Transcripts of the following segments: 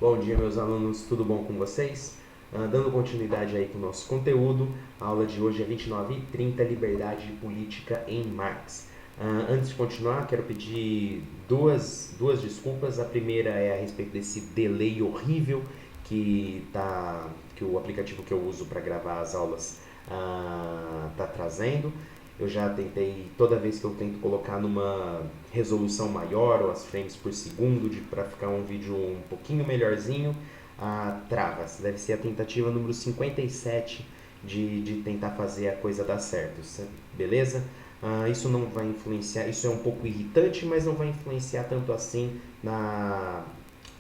Bom dia, meus alunos, tudo bom com vocês? Dando continuidade aí com o nosso conteúdo, a aula de hoje é 29h30, Liberdade Política em Marx. Antes de continuar, quero pedir duas desculpas. A primeira é a respeito desse delay horrível que o aplicativo que eu uso para gravar as aulas está trazendo. Eu já tentei, toda vez que eu tento colocar numa resolução maior, ou as frames por segundo, para ficar um vídeo um pouquinho melhorzinho, trava. Deve ser a tentativa número 57 de tentar fazer a coisa dar certo, beleza? Isso não vai influenciar, isso é um pouco irritante, mas não vai influenciar tanto assim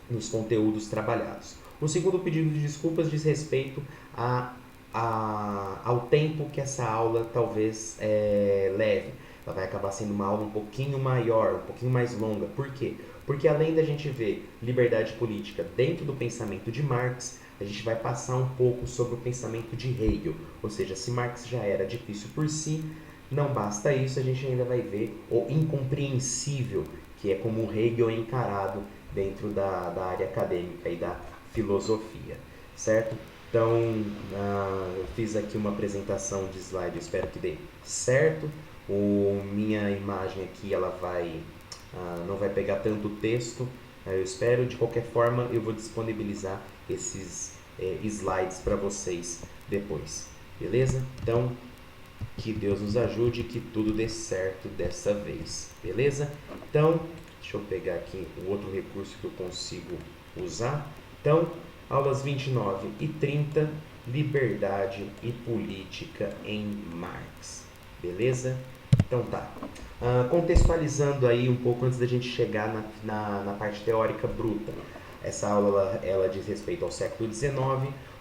nos conteúdos trabalhados. O segundo pedido de desculpas diz respeito ao tempo que essa aula talvez leve. Ela vai acabar sendo uma aula um pouquinho maior, um pouquinho mais longa. Por quê? Porque além da gente ver liberdade política dentro do pensamento de Marx, a gente vai passar um pouco sobre o pensamento de Hegel. Ou seja, se Marx já era difícil por si, não basta isso, a gente ainda vai ver o incompreensível, que é como Hegel é encarado dentro da área acadêmica e da filosofia, certo? Então, eu fiz aqui uma apresentação de slide, eu espero que dê certo. Minha imagem aqui ela não vai pegar tanto texto, eu espero. De qualquer forma, eu vou disponibilizar esses slides para vocês depois, beleza? Então, que Deus nos ajude e que tudo dê certo dessa vez, beleza? Então, deixa eu pegar aqui o outro recurso que eu consigo usar. Então, aulas 29 e 30, Liberdade e Política em Marx, beleza? Então tá. Contextualizando aí um pouco antes da gente chegar na parte teórica bruta. Essa aula ela diz respeito ao século XIX,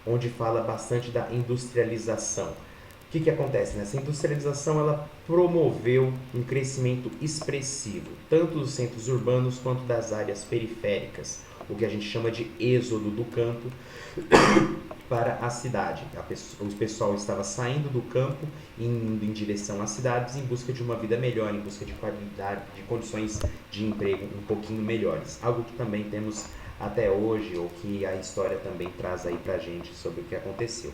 onde fala bastante da industrialização. O que acontece? Nessa industrialização ela promoveu um crescimento expressivo, tanto dos centros urbanos quanto das áreas periféricas, o que a gente chama de êxodo do campo para a cidade. O pessoal estava saindo do campo e indo em direção às cidades em busca de uma vida melhor, em busca de qualidade, de condições de emprego um pouquinho melhores. Algo que também temos até hoje, ou que a história também traz aí pra gente sobre o que aconteceu.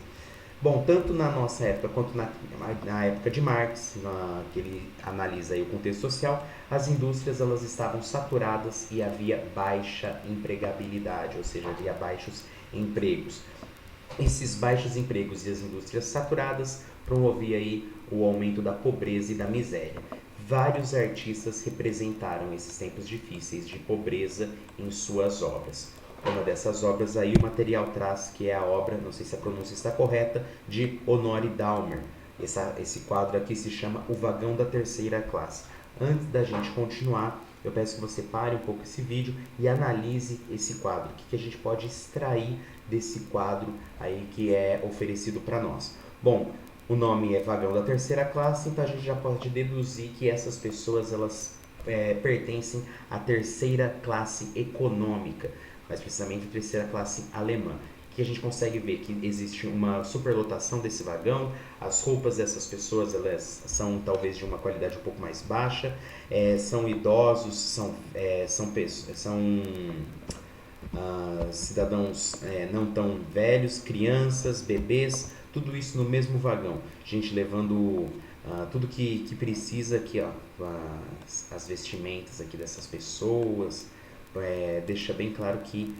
Bom, tanto na nossa época quanto na época de Marx, que ele analisa aí o contexto social, as indústrias elas estavam saturadas e havia baixa empregabilidade, ou seja, havia baixos empregos. Esses baixos empregos e as indústrias saturadas promoviam aí o aumento da pobreza e da miséria. Vários artistas representaram esses tempos difíceis de pobreza em suas obras. Uma dessas obras aí, o material traz, que é a obra, não sei se a pronúncia está correta, de Honoré Daumer. Esse quadro aqui se chama O Vagão da Terceira Classe. Antes da gente continuar, eu peço que você pare um pouco esse vídeo e analise esse quadro. O que a gente pode extrair desse quadro aí que é oferecido para nós? Bom, o nome é Vagão da Terceira Classe, então a gente já pode deduzir que essas pessoas elas pertencem à terceira classe econômica, mais precisamente a terceira classe alemã. Que a gente consegue ver que existe uma superlotação desse vagão, as roupas dessas pessoas elas são talvez de uma qualidade um pouco mais baixa, são idosos, são cidadãos não tão velhos, crianças, bebês, tudo isso no mesmo vagão. Gente levando tudo que precisa aqui, ó, as vestimentas aqui dessas pessoas, deixa bem claro que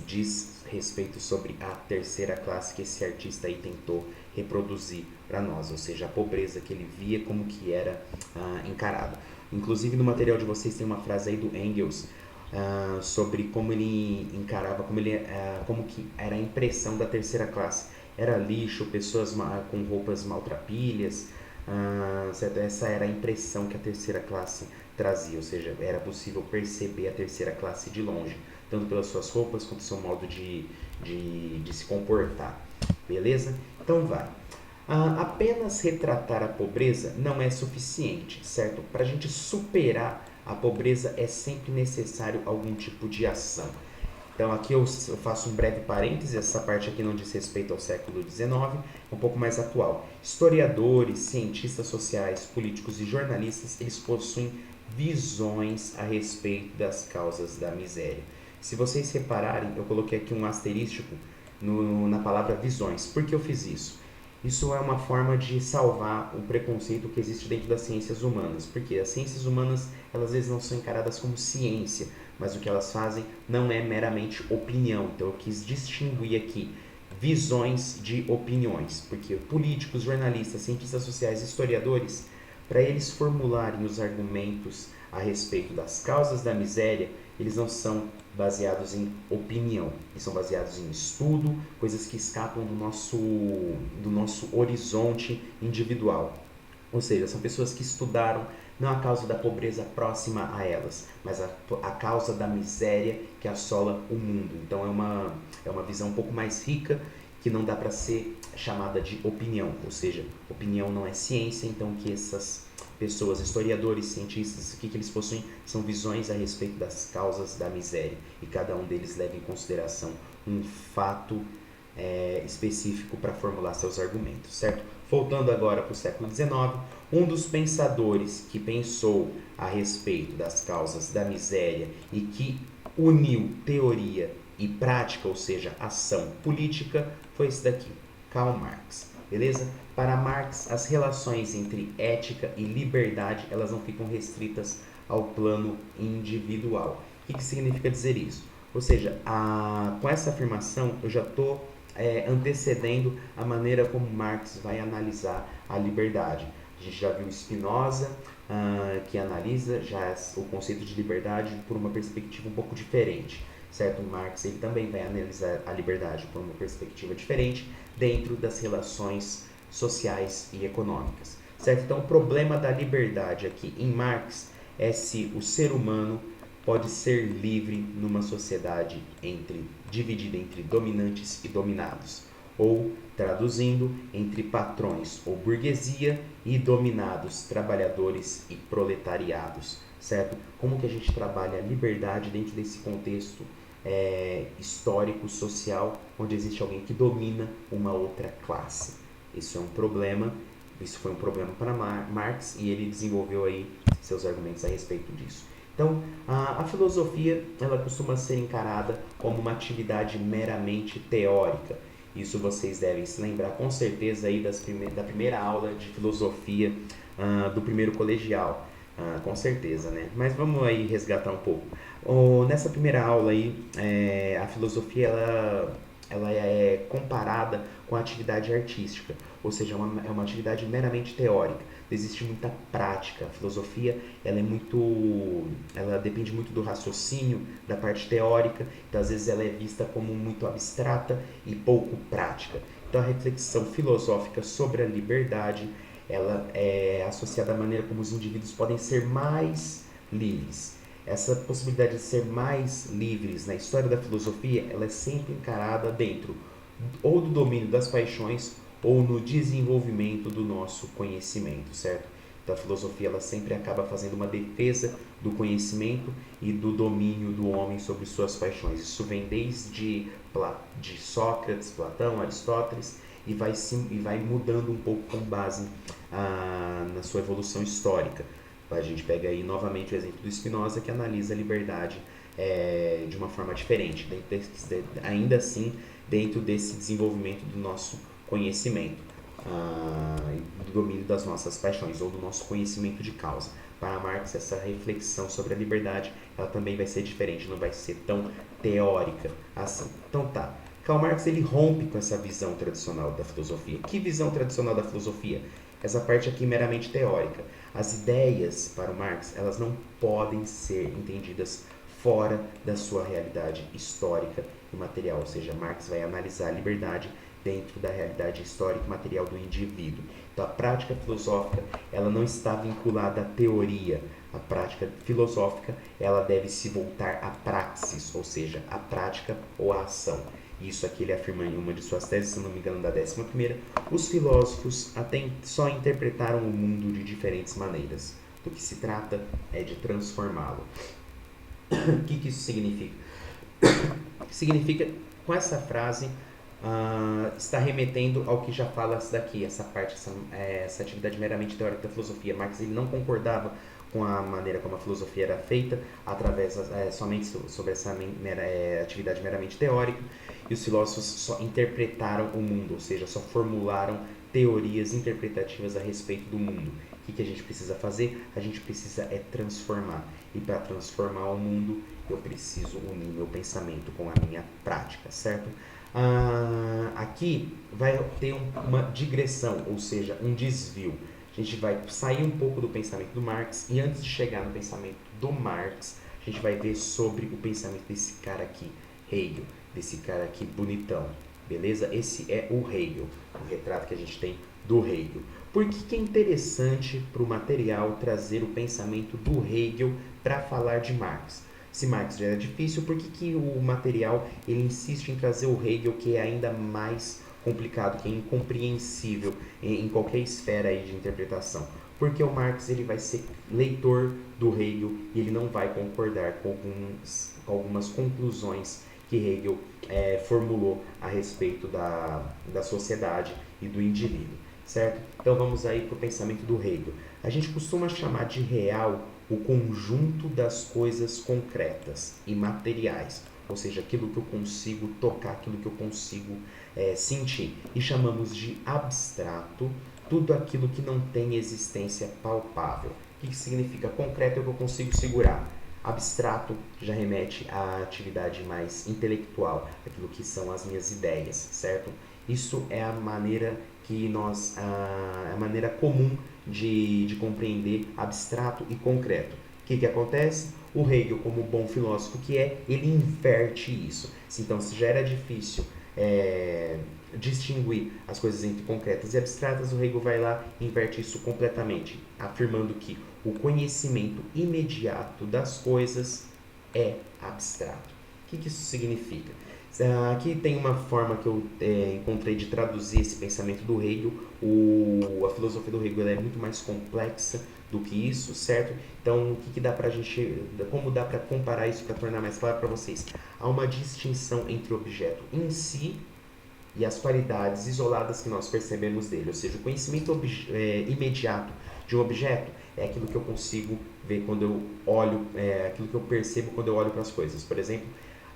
diz respeito sobre a terceira classe que esse artista aí tentou reproduzir para nós, ou seja, a pobreza que ele via como que era encarada. Inclusive no material de vocês tem uma frase aí do Engels sobre como ele encarava, como que era a impressão da terceira classe. Era lixo, pessoas com roupas maltrapilhas, certo? Essa era a impressão que a terceira classe trazia, ou seja, era possível perceber a terceira classe de longe, tanto pelas suas roupas quanto seu modo de se comportar, beleza? Então vai. Apenas retratar a pobreza não é suficiente, certo? Para a gente superar a pobreza é sempre necessário algum tipo de ação. Então aqui eu faço um breve parêntese, essa parte aqui não diz respeito ao século XIX, é um pouco mais atual. Historiadores, cientistas sociais, políticos e jornalistas, eles possuem visões a respeito das causas da miséria. Se vocês repararem, eu coloquei aqui um asterístico na palavra visões. Por que eu fiz isso? Isso é uma forma de salvar o preconceito que existe dentro das ciências humanas, porque as ciências humanas, elas às vezes não são encaradas como ciência, mas o que elas fazem não é meramente opinião. Então eu quis distinguir aqui visões de opiniões, porque políticos, jornalistas, cientistas sociais, historiadores, para eles formularem os argumentos a respeito das causas da miséria, eles não são baseados em opinião, eles são baseados em estudo, coisas que escapam do nosso horizonte individual. Ou seja, são pessoas que estudaram não a causa da pobreza próxima a elas, mas a causa da miséria que assola o mundo. Então é uma visão um pouco mais rica, que não dá para ser chamada de opinião, ou seja, opinião não é ciência, então que essas pessoas, historiadores, cientistas, o que eles possuem são visões a respeito das causas da miséria, e cada um deles leva em consideração um fato específico para formular seus argumentos, certo? Voltando agora para o século XIX, um dos pensadores que pensou a respeito das causas da miséria e que uniu teoria e prática, ou seja, ação política, foi esse daqui, Karl Marx. Beleza? Para Marx, as relações entre ética e liberdade, elas não ficam restritas ao plano individual. O que significa dizer isso? Ou seja, com essa afirmação, eu já estou antecedendo a maneira como Marx vai analisar a liberdade. A gente já viu Spinoza, que analisa já o conceito de liberdade por uma perspectiva um pouco diferente, certo? Marx ele também vai analisar a liberdade por uma perspectiva diferente dentro das relações sociais e econômicas, certo? Então, o problema da liberdade aqui em Marx é se o ser humano pode ser livre numa sociedade dividida entre dominantes e dominados, ou, traduzindo, entre patrões ou burguesia e dominados, trabalhadores e proletariados, certo? Como que a gente trabalha a liberdade dentro desse contexto histórico, social, onde existe alguém que domina uma outra classe? Isso é um problema, isso foi um problema para Marx, e ele desenvolveu aí seus argumentos a respeito disso. Então, a filosofia ela costuma ser encarada como uma atividade meramente teórica. Isso vocês devem se lembrar com certeza aí da primeira aula de filosofia do primeiro colegial, com certeza, né? Mas vamos aí resgatar um pouco. Nessa primeira aula aí, a filosofia ela é comparada com a atividade artística, ou seja, é uma atividade meramente teórica. Existe muita prática. A filosofia ela depende muito do raciocínio, da parte teórica, então às vezes ela é vista como muito abstrata e pouco prática. Então a reflexão filosófica sobre a liberdade ela é associada à maneira como os indivíduos podem ser mais livres. Essa possibilidade de ser mais livres na história da filosofia, ela é sempre encarada dentro ou do domínio das paixões ou no desenvolvimento do nosso conhecimento, certo? Então a filosofia ela sempre acaba fazendo uma defesa do conhecimento e do domínio do homem sobre suas paixões. Isso vem desde de Sócrates, Platão, Aristóteles e vai mudando um pouco com base na sua evolução histórica. A gente pega aí novamente o exemplo do Spinoza, que analisa a liberdade de uma forma diferente, ainda assim dentro desse desenvolvimento do nosso conhecimento, do domínio das nossas paixões ou do nosso conhecimento de causa. Para Marx, essa reflexão sobre a liberdade ela também vai ser diferente, não vai ser tão teórica assim. Então tá, Karl Marx ele rompe com essa visão tradicional da filosofia. Que visão tradicional da filosofia? Essa parte aqui meramente teórica. As ideias, para o Marx, elas não podem ser entendidas fora da sua realidade histórica e material. Ou seja, Marx vai analisar a liberdade dentro da realidade histórica e material do indivíduo. Então, a prática filosófica ela não está vinculada à teoria. A prática filosófica ela deve se voltar à praxis, ou seja, à prática ou à ação. Isso aqui ele afirma em uma de suas teses, se não me engano, da 11ª. Os filósofos até só interpretaram o mundo de diferentes maneiras. Do que se trata é de transformá-lo. O que isso significa? Significa, com essa frase, está remetendo ao que já fala daqui, essa parte, essa atividade meramente teórica da filosofia. Marx ele não concordava com a maneira como a filosofia era feita, através somente sobre essa atividade meramente teórica, e os filósofos só interpretaram o mundo, ou seja, só formularam teorias interpretativas a respeito do mundo. O que a gente precisa fazer? A gente precisa transformar. E para transformar o mundo, eu preciso unir meu pensamento com a minha prática, certo? Aqui vai ter uma digressão, ou seja, um desvio. A gente vai sair um pouco do pensamento do Marx e antes de chegar no pensamento do Marx, a gente vai ver sobre o pensamento desse cara aqui, Hegel, desse cara aqui bonitão, beleza? Esse é o Hegel, o retrato que a gente tem do Hegel. Por que é interessante para o material trazer o pensamento do Hegel para falar de Marx? Se Marx já era difícil, por que o material ele insiste em trazer o Hegel, que é ainda mais complicado, que é incompreensível em qualquer esfera aí de interpretação? Porque o Marx ele vai ser leitor do Hegel e ele não vai concordar com algumas conclusões que Hegel formulou a respeito da sociedade e do indivíduo, certo? Então vamos aí para o pensamento do Hegel. A gente costuma chamar de real o conjunto das coisas concretas e materiais, ou seja, aquilo que eu consigo tocar, aquilo que eu consigo sentir. E chamamos de abstrato tudo aquilo que não tem existência palpável. O que significa? Concreto é o que eu consigo segurar. Abstrato já remete à atividade mais intelectual, aquilo que são as minhas ideias, certo? Isso é a maneira a maneira comum de compreender abstrato e concreto. O que acontece? O Hegel, como bom filósofo que é, ele inverte isso. Então, se já era difícil distinguir as coisas entre concretas e abstratas, o Hegel vai lá e inverte isso completamente, afirmando que o conhecimento imediato das coisas é abstrato. O que isso significa? Aqui tem uma forma que eu encontrei de traduzir esse pensamento do Hegel. A filosofia do Hegel é muito mais complexa do que isso, certo? Então, como dá para comparar isso para tornar mais claro para vocês? Há uma distinção entre o objeto em si e as qualidades isoladas que nós percebemos dele, ou seja, o conhecimento imediato de um objeto é aquilo que eu consigo ver quando eu olho, aquilo que eu percebo quando eu olho para as coisas. Por exemplo,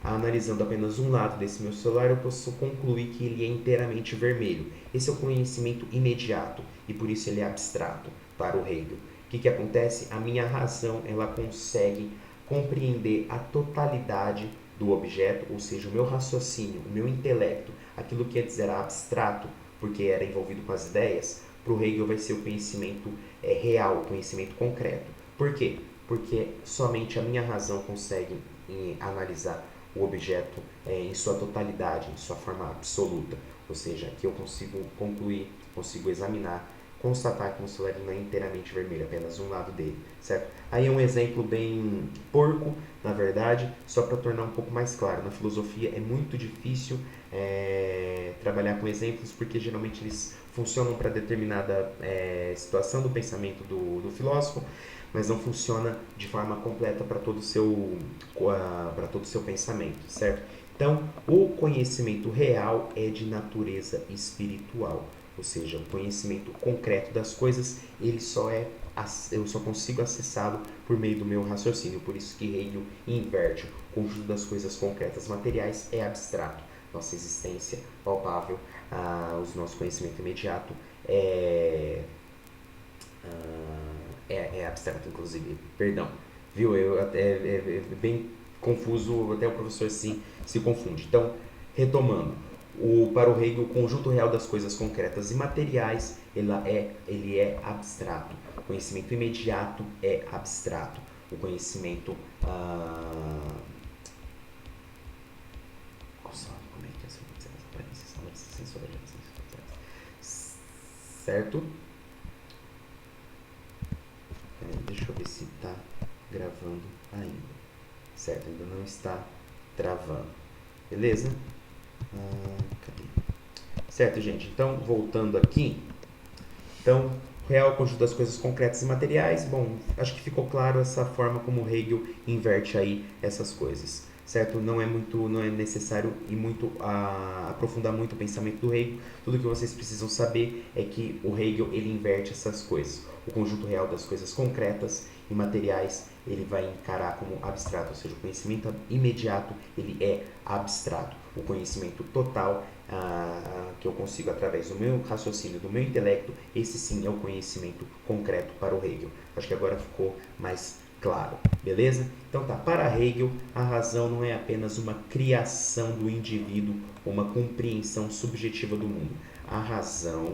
analisando apenas um lado desse meu celular, eu posso concluir que ele é inteiramente vermelho. Esse é o conhecimento imediato e por isso ele é abstrato para o Hegel. O que acontece? A minha razão ela consegue compreender a totalidade do objeto, ou seja, o meu raciocínio, o meu intelecto, aquilo que antes era abstrato, porque era envolvido com as ideias, para o Hegel vai ser o conhecimento real, o conhecimento concreto. Por quê? Porque somente a minha razão consegue analisar o objeto em sua totalidade, em sua forma absoluta. Ou seja, que eu consigo concluir, consigo examinar, constatar que o celular não é inteiramente vermelho, apenas um lado dele, certo? Aí é um exemplo bem porco, na verdade, só para tornar um pouco mais claro. Na filosofia é muito difícil trabalhar com exemplos, porque geralmente eles funcionam para determinada situação do pensamento do filósofo, mas não funciona de forma completa para todo o seu pensamento, certo? Então, o conhecimento real é de natureza espiritual, ou seja, o conhecimento concreto das coisas, eu só consigo acessá-lo por meio do meu raciocínio. Por isso que Hegel inverte o conjunto das coisas concretas materiais é abstrato. Nossa existência palpável, o nosso conhecimento imediato é abstrato, inclusive. Perdão, viu? É bem confuso, até o professor se confunde. Então, retomando. Para o Hegel, o conjunto real das coisas concretas e materiais ele é abstrato. O conhecimento imediato é abstrato. O conhecimento... Nossa, como é que é essa aparência? Certo? Deixa eu ver se está gravando ainda. Certo, ainda não está travando. Beleza? Cadê? Certo, gente? Então, voltando aqui. Então, real é o conjunto das coisas concretas e materiais. Bom, acho que ficou claro essa forma como Hegel inverte aí essas coisas. certo? Não é necessário e muito aprofundar muito o pensamento do Hegel. Tudo que vocês precisam saber é que o Hegel ele inverte essas coisas. O conjunto real das coisas concretas e materiais ele vai encarar como abstrato, ou seja, o conhecimento imediato ele é abstrato. O conhecimento total que eu consigo através do meu raciocínio, do meu intelecto, esse sim é o conhecimento concreto para o Hegel. Acho que agora ficou mais claro, beleza? Então tá, para Hegel, a razão não é apenas uma criação do indivíduo, uma compreensão subjetiva do mundo. A razão,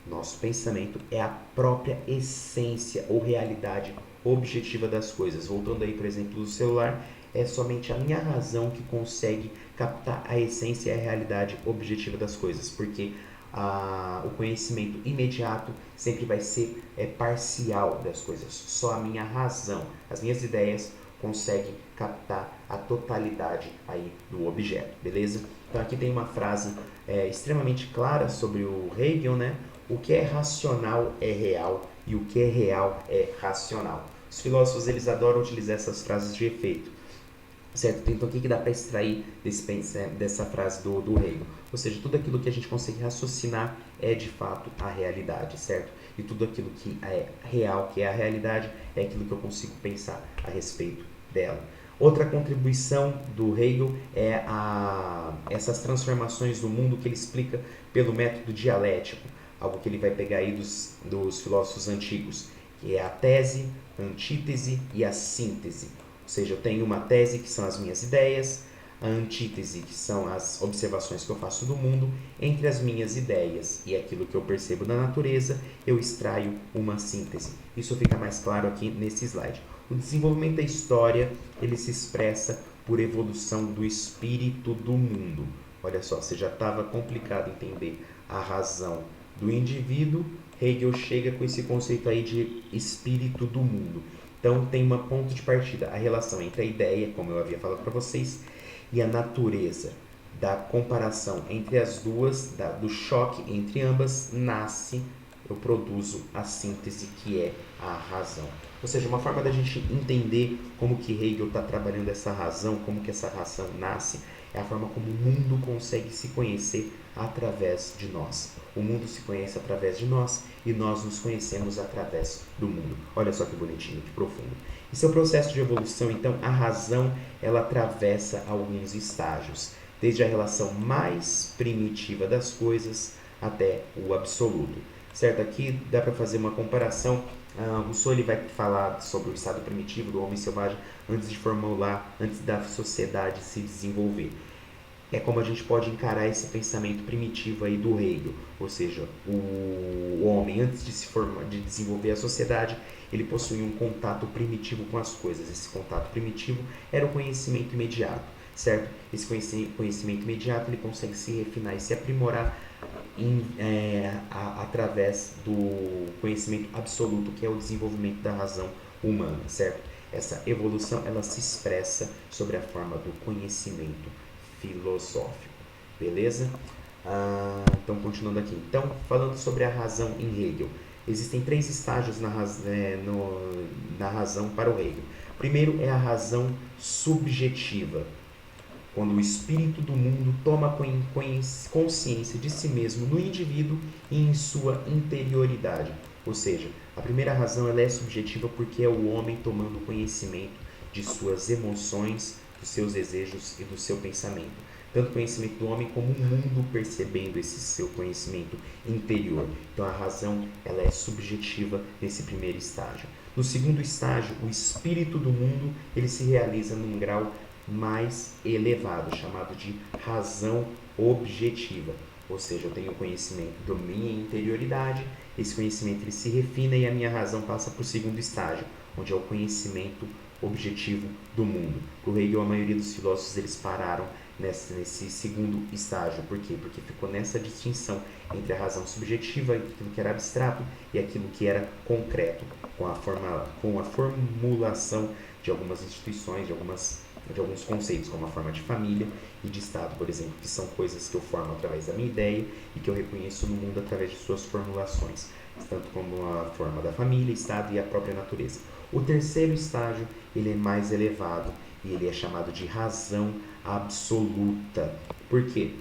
nosso pensamento, é a própria essência ou realidade objetiva das coisas. Voltando aí, por exemplo, do celular, é somente a minha razão que consegue captar a essência e a realidade objetiva das coisas, porque o conhecimento imediato sempre vai ser parcial das coisas. Só a minha razão, as minhas ideias conseguem captar a totalidade aí do objeto, beleza? Então aqui tem uma frase extremamente clara sobre o Hegel, né? O que é racional é real e o que é real é racional. Os filósofos eles adoram utilizar essas frases de efeito, certo? Então o que dá para extrair dessa frase do Hegel? Ou seja, tudo aquilo que a gente consegue raciocinar é de fato a realidade, certo? E tudo aquilo que é real, que é a realidade, é aquilo que eu consigo pensar a respeito dela. Outra contribuição do Hegel é essas transformações do mundo que ele explica pelo método dialético, algo que ele vai pegar aí dos filósofos antigos, que é a tese, a antítese e a síntese. Ou seja, eu tenho uma tese que são as minhas ideias, a antítese que são as observações que eu faço do mundo, entre as minhas ideias e aquilo que eu percebo da natureza, eu extraio uma síntese. Isso fica mais claro aqui nesse slide. O desenvolvimento da história, ele se expressa por evolução do espírito do mundo. Olha só, você já estava complicado entender a razão do indivíduo, Hegel chega com esse conceito aí de espírito do mundo. Então tem um ponto de partida, a relação entre a ideia, como eu havia falado para vocês, e a natureza. Da comparação entre as duas, do choque entre ambas, eu produzo a síntese que é a razão. Ou seja, uma forma da gente entender como que Hegel está trabalhando essa razão, como que essa razão nasce, é a forma como o mundo consegue se conhecer através de nós. O mundo se conhece através de nós e nós nos conhecemos através do mundo. Olha só que bonitinho, que profundo. Em seu processo de evolução, então, a razão ela atravessa alguns estágios, desde a relação mais primitiva das coisas até o absoluto. Certo? Aqui dá para fazer uma comparação. Rousseau ele vai falar sobre o estado primitivo do homem selvagem antes da sociedade se desenvolver. É como a gente pode encarar esse pensamento primitivo aí do Hegel, ou seja, o homem antes de desenvolver a sociedade, ele possuía um contato primitivo com as coisas. Esse contato primitivo era o conhecimento imediato, certo? Esse conhecimento imediato ele consegue se refinar e se aprimorar através do conhecimento absoluto, que é o desenvolvimento da razão humana, certo? Essa evolução ela se expressa sobre a forma do conhecimento filosófico, beleza? Então, continuando aqui. Então, falando sobre a razão em Hegel, existem 3 estágios na razão para o Hegel. Primeiro é a razão subjetiva, quando o espírito do mundo toma consciência de si mesmo no indivíduo e em sua interioridade. Ou seja, a primeira razão ela é subjetiva porque é o homem tomando conhecimento de suas emoções, dos seus desejos e do seu pensamento. Tanto o conhecimento do homem como o mundo percebendo esse seu conhecimento interior. Então a razão ela é subjetiva nesse primeiro estágio. No segundo estágio, o espírito do mundo ele se realiza num grau mais elevado, chamado de razão objetiva. Ou seja, eu tenho conhecimento da minha interioridade, esse conhecimento ele se refina e a minha razão passa para o segundo estágio, onde é o conhecimento objetivo do mundo. Para o Hegel, a maioria dos filósofos eles pararam nesse segundo estágio. Por quê? Porque ficou nessa distinção entre a razão subjetiva, aquilo que era abstrato, e aquilo que era concreto, com a formulação de algumas instituições, de alguns conceitos, como a forma de família e de Estado, por exemplo, que são coisas que eu formo através da minha ideia e que eu reconheço no mundo através de suas formulações, tanto como a forma da família, Estado e a própria natureza. O terceiro estágio ele é mais elevado e ele é chamado de razão absoluta. Por quê?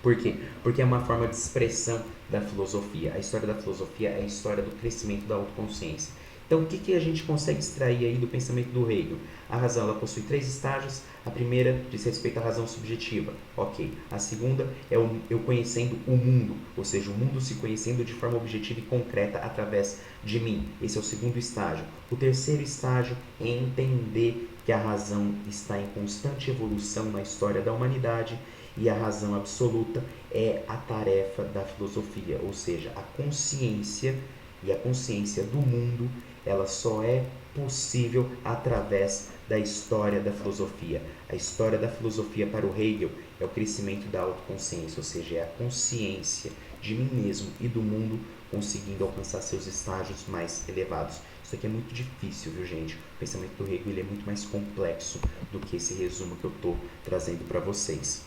Por quê? Porque é uma forma de expressão da filosofia. A história da filosofia é a história do crescimento da autoconsciência. Então, o que a gente consegue extrair aí do pensamento do Hegel? A razão ela possui três estágios. A primeira diz respeito à razão subjetiva. Ok. A segunda é eu conhecendo o mundo, ou seja, o mundo se conhecendo de forma objetiva e concreta através de mim. Esse é o segundo estágio. O terceiro estágio é entender que a razão está em constante evolução na história da humanidade e a razão absoluta é a tarefa da filosofia, ou seja, a consciência e a consciência do mundo, ela só é possível através da história da filosofia. A história da filosofia para o Hegel é o crescimento da autoconsciência, ou seja, é a consciência de mim mesmo e do mundo conseguindo alcançar seus estágios mais elevados. Isso aqui é muito difícil, viu, gente? O pensamento do Hegel ele é muito mais complexo do que esse resumo que eu estou trazendo para vocês.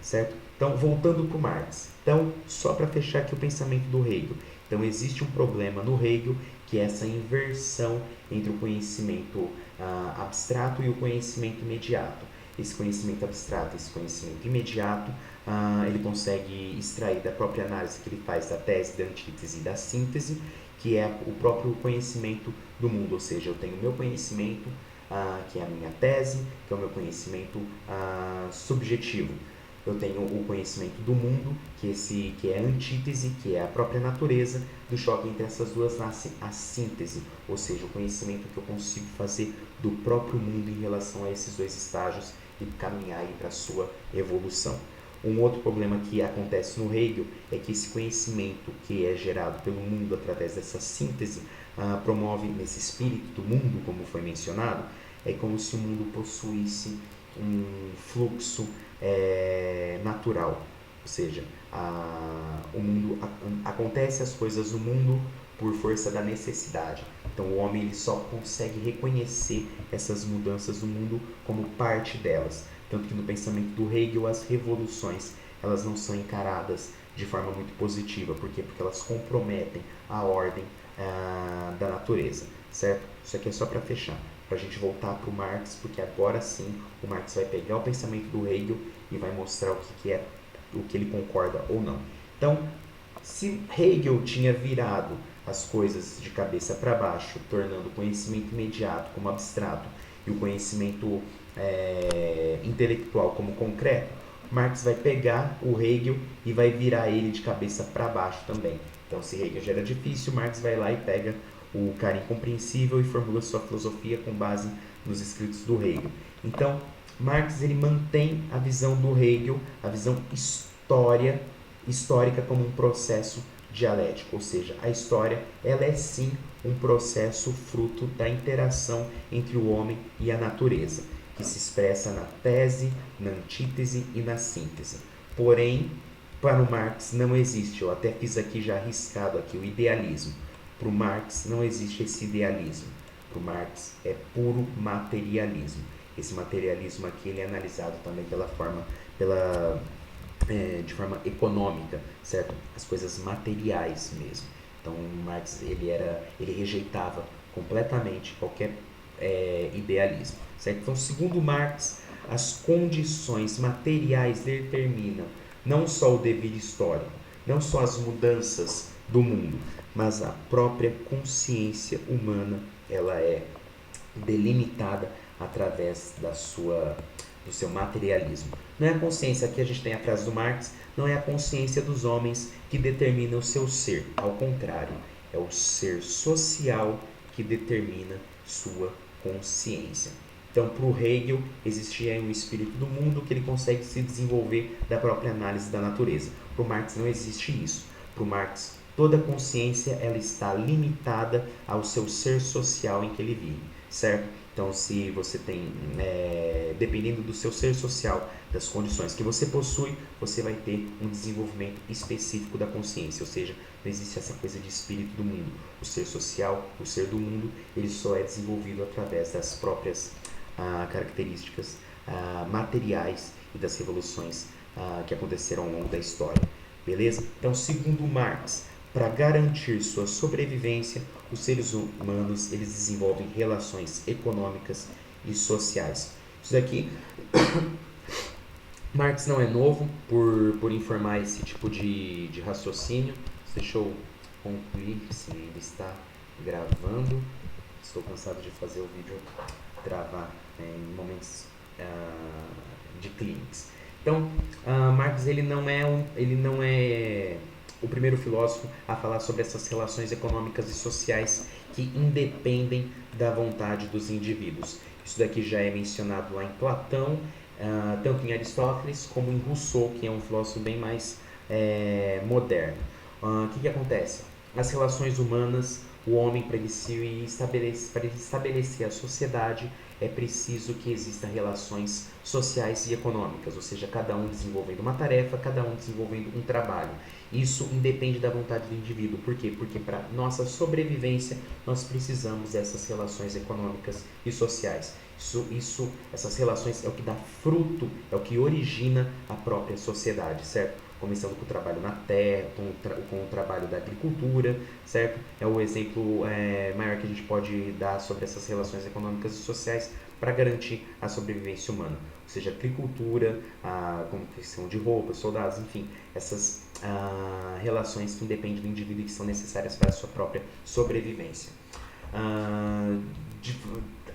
Certo? Então, voltando para o Marx. Então, só para fechar aqui o pensamento do Hegel. Então, existe um problema no Hegel, que é essa inversão entre o conhecimento abstrato e o conhecimento imediato. Esse conhecimento abstrato, esse conhecimento imediato, ele consegue extrair da própria análise que ele faz da tese, da antítese e da síntese, que é o próprio conhecimento do mundo. Ou seja, eu tenho o meu conhecimento, que é a minha tese, que é o meu conhecimento subjetivo. Eu tenho o conhecimento do mundo, que é a antítese, que é a própria natureza. Do choque entre essas duas nasce a síntese, ou seja, o conhecimento que eu consigo fazer do próprio mundo em relação a esses dois estágios e caminhar aí para a sua evolução. Um outro problema que acontece no Hegel é que esse conhecimento que é gerado pelo mundo através dessa síntese promove nesse espírito do mundo, como foi mencionado, é como se o mundo possuísse um fluxo natural, ou seja, o mundo acontece as coisas no mundo por força da necessidade. Então o homem ele só consegue reconhecer essas mudanças no mundo como parte delas. Tanto que no pensamento do Hegel as revoluções elas não são encaradas de forma muito positiva. Por quê? Porque elas comprometem a ordem da natureza, certo? Isso aqui é só para fechar, para a gente voltar para o Marx, porque agora sim o Marx vai pegar o pensamento do Hegel e vai mostrar o que ele concorda ou não. Então, se Hegel tinha virado as coisas de cabeça para baixo, tornando o conhecimento imediato como abstrato e o conhecimento intelectual como concreto, Marx vai pegar o Hegel e vai virar ele de cabeça para baixo também. Então, se Hegel já era difícil, Marx vai lá e pega o cara incompreensível e formula sua filosofia com base nos escritos do Hegel. Então, Marx ele mantém a visão do Hegel, a visão histórica como um processo dialético, ou seja, a história ela é sim um processo fruto da interação entre o homem e a natureza, que se expressa na tese, na antítese e na síntese. Porém, para o Marx não existe, eu até fiz aqui já arriscado aqui o idealismo. Para o Marx não existe esse idealismo. Para o Marx é puro materialismo. Esse materialismo aqui ele é analisado também de forma econômica, certo? As coisas materiais mesmo. Então Marx ele rejeitava completamente qualquer idealismo, certo? Então, segundo Marx, as condições materiais determinam não só o dever histórico, não só as mudanças do mundo, mas a própria consciência humana, ela é delimitada através do seu materialismo. Não é a consciência, aqui a gente tem a frase do Marx, não é a consciência dos homens que determina o seu ser, ao contrário, é o ser social que determina sua consciência. Então, para o Hegel, existia um espírito do mundo que ele consegue se desenvolver da própria análise da natureza. Para o Marx não existe isso. Para o Marx, toda consciência ela está limitada ao seu ser social em que ele vive, certo? Então, se você tem, dependendo do seu ser social, das condições que você possui, você vai ter um desenvolvimento específico da consciência, ou seja, não existe essa coisa de espírito do mundo. O ser social, o ser do mundo, ele só é desenvolvido através das próprias características materiais e das revoluções que aconteceram ao longo da história. Beleza? Então, segundo Marx, para garantir sua sobrevivência, os seres humanos eles desenvolvem relações econômicas e sociais. Isso daqui, Marx não é novo por informar esse tipo de raciocínio. Deixa eu concluir se ele está gravando. Estou cansado de fazer o vídeo gravar em momentos de clientes. Então, Marx ele não é o primeiro filósofo a falar sobre essas relações econômicas e sociais que independem da vontade dos indivíduos. Isso daqui já é mencionado lá em Platão, tanto em Aristóteles como em Rousseau, que é um filósofo bem mais moderno. O que acontece? As relações humanas, o homem, para ele estabelecer a sociedade, é preciso que existam relações sociais e econômicas, ou seja, cada um desenvolvendo uma tarefa, cada um desenvolvendo um trabalho. Isso independe da vontade do indivíduo. Por quê? Porque para nossa sobrevivência nós precisamos dessas relações econômicas e sociais. Essas relações é o que dá fruto, é o que origina a própria sociedade, certo? Começando com o trabalho na terra, com o trabalho da agricultura, certo? É o exemplo maior que a gente pode dar sobre essas relações econômicas e sociais para garantir a sobrevivência humana. Ou seja, agricultura, como questão de roupas, soldados, enfim, essas relações que independem do indivíduo e que são necessárias para a sua própria sobrevivência.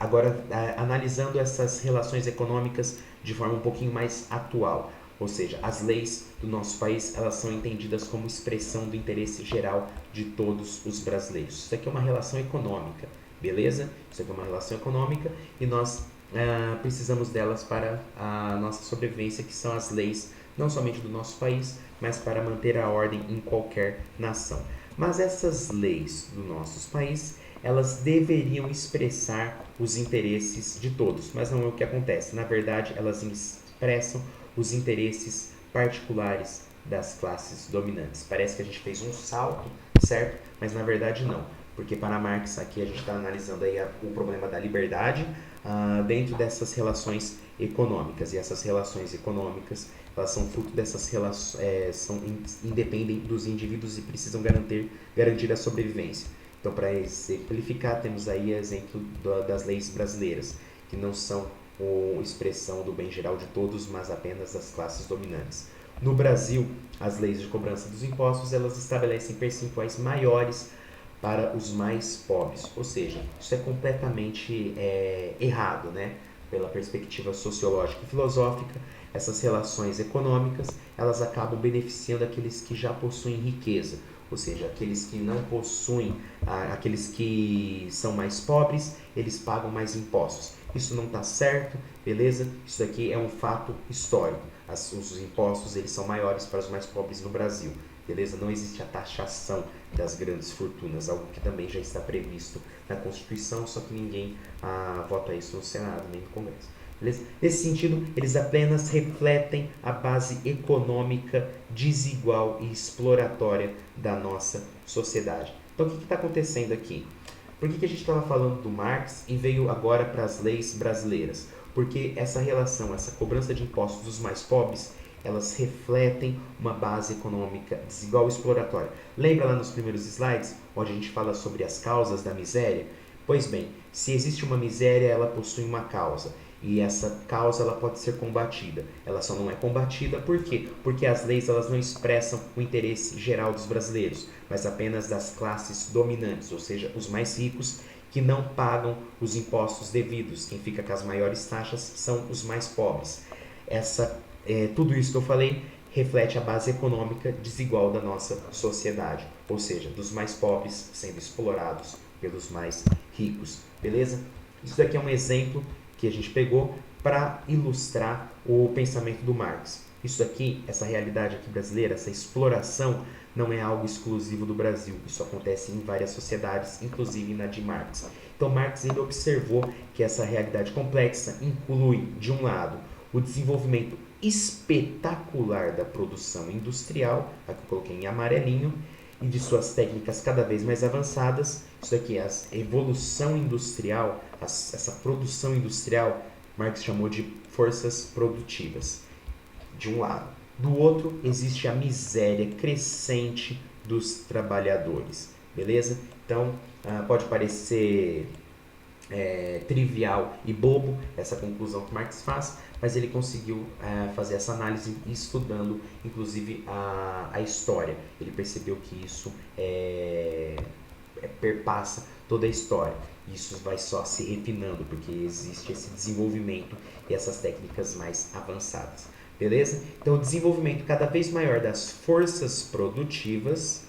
Agora, analisando essas relações econômicas de forma um pouquinho mais atual, ou seja, as leis do nosso país, elas são entendidas como expressão do interesse geral de todos os brasileiros. Isso aqui é uma relação econômica, beleza? Isso aqui é uma relação econômica e nós precisamos delas para a nossa sobrevivência, que são as leis, não somente do nosso país, mas para manter a ordem em qualquer nação. Mas essas leis do nosso país, elas deveriam expressar os interesses de todos, mas não é o que acontece. Na verdade, elas expressam os interesses particulares das classes dominantes. Parece que a gente fez um salto, certo? Mas na verdade não, porque para Marx aqui a gente está analisando aí o problema da liberdade dentro dessas relações econômicas, e essas relações econômicas elas são fruto dessas relações, independem dos indivíduos e precisam garantir a sobrevivência. Então, para exemplificar, temos aí exemplo das leis brasileiras, que não são expressão do bem geral de todos, mas apenas das classes dominantes. No Brasil, as leis de cobrança dos impostos, elas estabelecem percentuais maiores para os mais pobres, ou seja, isso é completamente errado, né? Pela perspectiva sociológica e filosófica, essas relações econômicas, elas acabam beneficiando aqueles que já possuem riqueza, ou seja, aqueles que não possuem, aqueles que são mais pobres, eles pagam mais impostos. Isso não está certo, beleza? Isso daqui é um fato histórico. Os impostos eles são maiores para os mais pobres no Brasil, beleza? Não existe a taxação das grandes fortunas, algo que também já está previsto na Constituição, só que ninguém vota isso no Senado nem no Congresso. Beleza? Nesse sentido, eles apenas refletem a base econômica desigual e exploratória da nossa sociedade. Então, o que está acontecendo aqui? Por que a gente estava falando do Marx e veio agora para as leis brasileiras? Porque essa relação, essa cobrança de impostos dos mais pobres, elas refletem uma base econômica desigual e exploratória. Lembra lá nos primeiros slides, onde a gente fala sobre as causas da miséria? Pois bem, se existe uma miséria, ela possui uma causa. E essa causa ela pode ser combatida. Ela só não é combatida por quê? Porque as leis elas não expressam o interesse geral dos brasileiros, mas apenas das classes dominantes, ou seja, os mais ricos que não pagam os impostos devidos. Quem fica com as maiores taxas são os mais pobres. Tudo isso que eu falei reflete a base econômica desigual da nossa sociedade, ou seja, dos mais pobres sendo explorados pelos mais ricos, beleza? Isso daqui é um exemplo que a gente pegou para ilustrar o pensamento do Marx. Isso aqui, essa realidade aqui brasileira, essa exploração, não é algo exclusivo do Brasil. Isso acontece em várias sociedades, inclusive na de Marx. Então, Marx ele observou que essa realidade complexa inclui, de um lado, o desenvolvimento espetacular da produção industrial, aqui eu coloquei em amarelinho, e de suas técnicas cada vez mais avançadas. Isso daqui é a evolução industrial, essa produção industrial, Marx chamou de forças produtivas, de um lado. Do outro, existe a miséria crescente dos trabalhadores, beleza? Então, pode parecer trivial e bobo, essa conclusão que Marx faz, mas ele conseguiu fazer essa análise estudando, inclusive, a história. Ele percebeu que isso perpassa toda a história. Isso vai só se refinando, porque existe esse desenvolvimento e essas técnicas mais avançadas. Beleza? Então, o desenvolvimento cada vez maior das forças produtivas,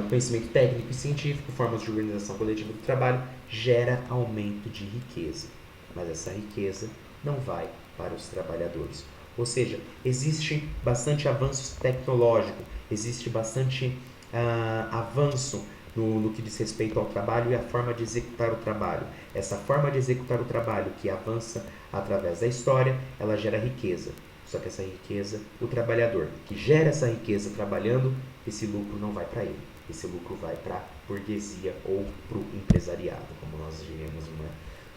conhecimento técnico e científico, formas de organização coletiva do trabalho, gera aumento de riqueza. Mas essa riqueza não vai para os trabalhadores. Ou seja, existe bastante avanço tecnológico, existe bastante avanço no que diz respeito ao trabalho e a forma de executar o trabalho. Essa forma de executar o trabalho que avança através da história, ela gera riqueza. Só que essa riqueza, o trabalhador que gera essa riqueza trabalhando, esse lucro não vai para ele. Esse lucro vai para a burguesia ou para o empresariado, como nós diríamos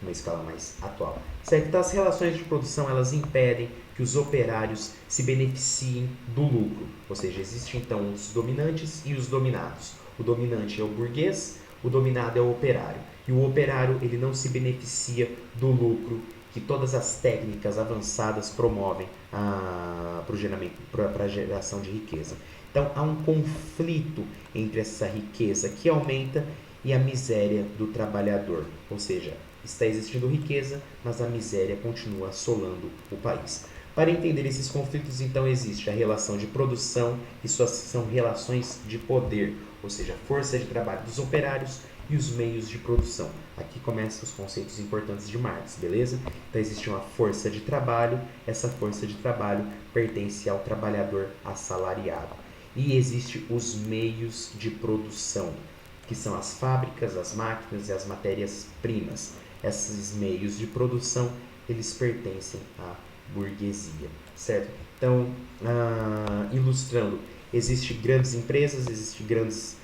numa escala mais atual. Certo? Então, as relações de produção, elas impedem que os operários se beneficiem do lucro. Ou seja, existem então os dominantes e os dominados. O dominante é o burguês, o dominado é o operário. E o operário, ele não se beneficia do lucro que todas as técnicas avançadas promovem para a geração de riqueza. Então, há um conflito entre essa riqueza que aumenta e a miséria do trabalhador. Ou seja, está existindo riqueza, mas a miséria continua assolando o país. Para entender esses conflitos, então, existe a relação de produção e suas são relações de poder, ou seja, força de trabalho dos operários e os meios de produção. Aqui começam os conceitos importantes de Marx, beleza? Então, existe uma força de trabalho, essa força de trabalho pertence ao trabalhador assalariado. E existe os meios de produção, que são as fábricas, as máquinas e as matérias-primas. Esses meios de produção, eles pertencem à burguesia, certo? Então, ilustrando, existem grandes empresas, existem grandes